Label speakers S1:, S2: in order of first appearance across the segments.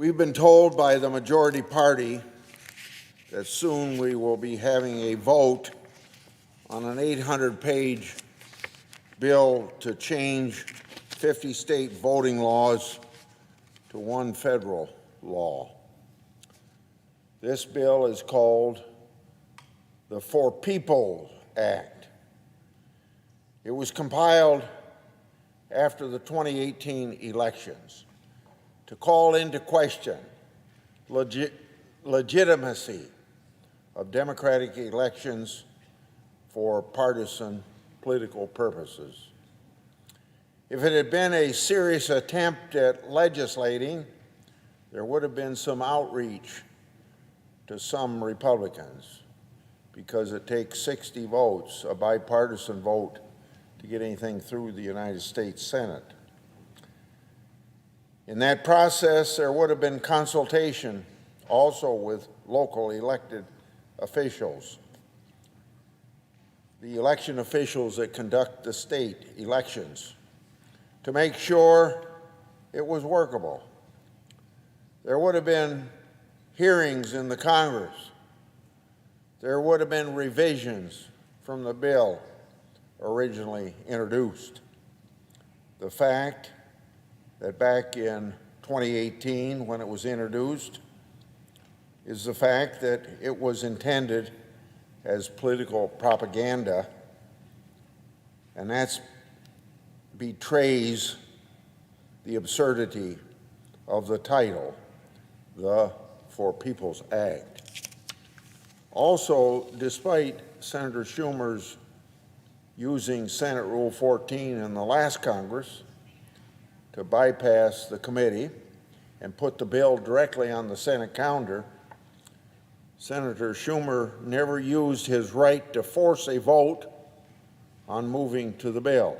S1: We've been told by the majority party that soon we will be having a vote on an 800-page bill to change 50 state voting laws to one federal law. This bill is called the For People Act. It was compiled after the 2018 elections to call into question legitimacy of democratic elections for partisan political purposes. If it had been a serious attempt at legislating, there would have been some outreach to some Republicans, because it takes 60 votes, a bipartisan vote, to get anything through the United States Senate. In that process, there would have been consultation also with local elected officials, the election officials that conduct the state elections, to make sure it was workable. There would have been hearings in the Congress. There would have been revisions from the bill originally introduced. The fact that back in 2018, when it was introduced, is the fact that it was intended as political propaganda, and that betrays the absurdity of the title, the For People's Act. Also, despite Senator Schumer's using Senate Rule 14 in the last Congress to bypass the committee and put the bill directly on the Senate calendar, Senator Schumer never used his right to force a vote on moving to the bill.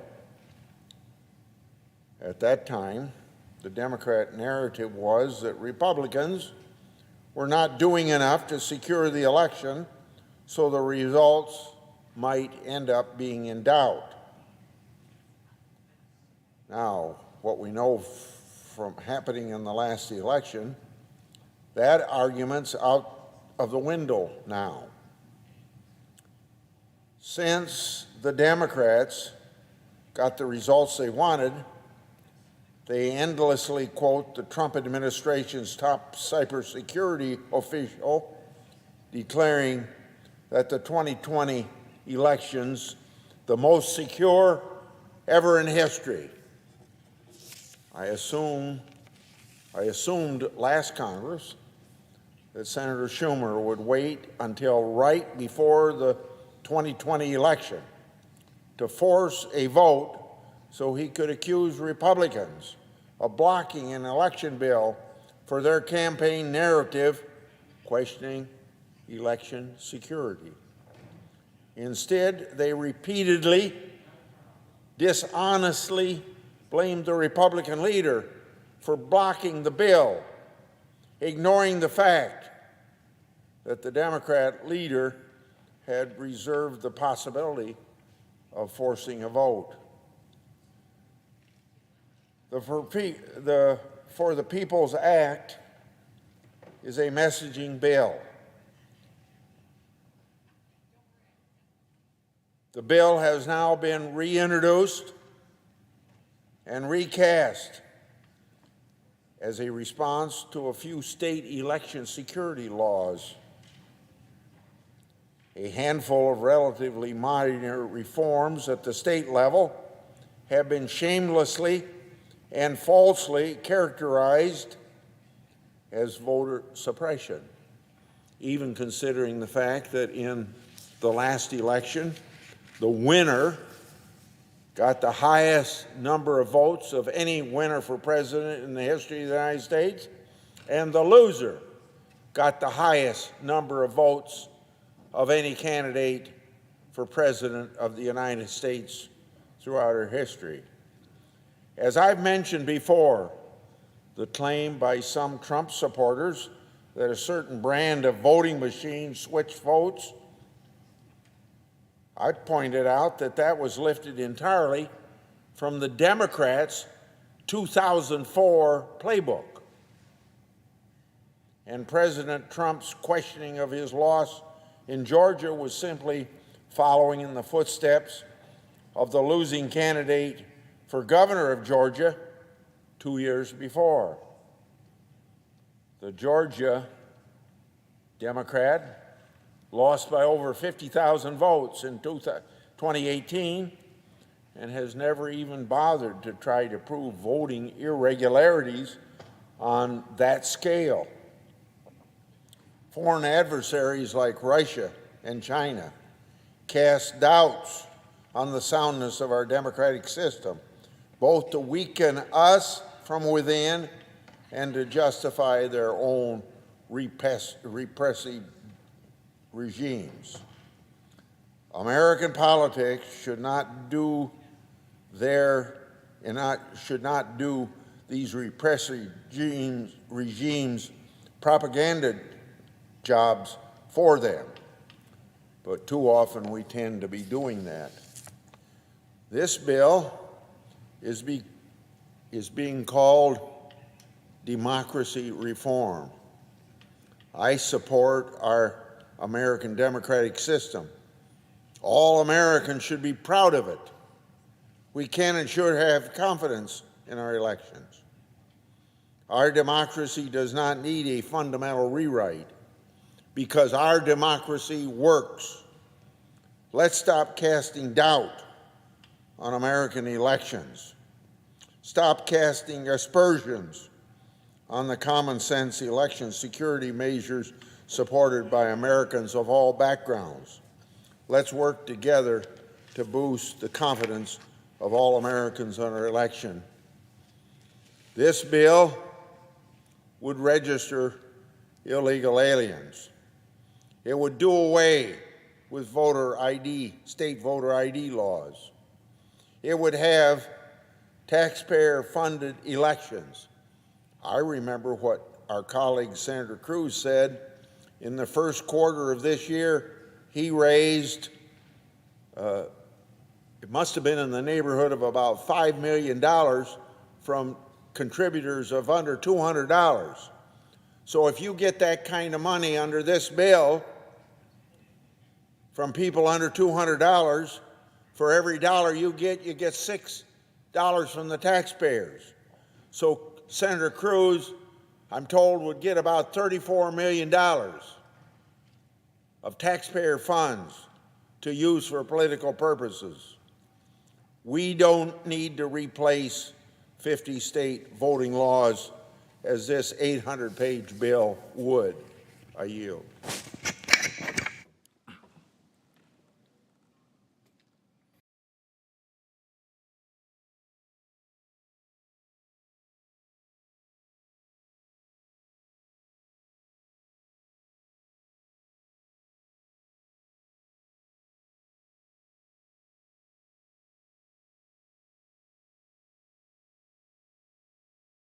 S1: At that time, the Democrat narrative was that Republicans were not doing enough to secure the election, so the results might end up being in doubt. Now, what we know from happening in the last election, that argument's out of the window now. Since the Democrats got the results they wanted, they endlessly quote the Trump administration's top cybersecurity official, declaring that the 2020 elections, the most secure ever in history. I assumed last Congress that Senator Schumer would wait until right before the 2020 election to force a vote so he could accuse Republicans of blocking an election bill for their campaign narrative questioning election security. Instead, they repeatedly, dishonestly blamed the Republican leader for blocking the bill, ignoring the fact that the Democrat leader had reserved the possibility of forcing a vote. The For the People's Act is a messaging bill. The bill has now been reintroduced and recast as a response to a few state election security laws. A handful of relatively minor reforms at the state level have been shamelessly and falsely characterized as voter suppression, even considering the fact that in the last election, the winner got the highest number of votes of any winner for president in the history of the United States, and the loser got the highest number of votes of any candidate for president of the United States throughout our history. As I've mentioned before, the claim by some Trump supporters that a certain brand of voting machine switched votes, I pointed out that that was lifted entirely from the Democrats' 2004 playbook. and President Trump's questioning of his loss in Georgia was simply following in the footsteps of the losing candidate for governor of Georgia 2 years before. The Georgia Democrat lost by over 50,000 votes in 2018 and has never even bothered to try to prove voting irregularities on that scale. Foreign adversaries like Russia and China cast doubts on the soundness of our democratic system, both to weaken us from within and to justify their own repressive regimes. American politics should not do these repressive regimes propaganda jobs for them, but too often we tend to be doing that. This bill is being called democracy reform. I support our American democratic system. All Americans should be proud of it. We can and should have confidence in our elections. Our democracy does not need a fundamental rewrite because our democracy works. Let's stop casting doubt on American elections. Stop casting aspersions on the common sense election security measures supported by Americans of all backgrounds. Let's work together to boost the confidence of all Americans on our election. This bill would register illegal aliens. It would do away with state voter ID laws. It would have taxpayer-funded elections. I remember what our colleague Senator Cruz said. In the first quarter of this year, he raised, it must have been in the neighborhood of about $5 million from contributors of under $200. So if you get that kind of money under this bill from people under $200, for every dollar you get $6 from the taxpayers. So Senator Cruz, I'm told, would get about $34 million of taxpayer funds to use for political purposes. We don't need to replace 50 state voting laws as this 800-page bill would. I yield.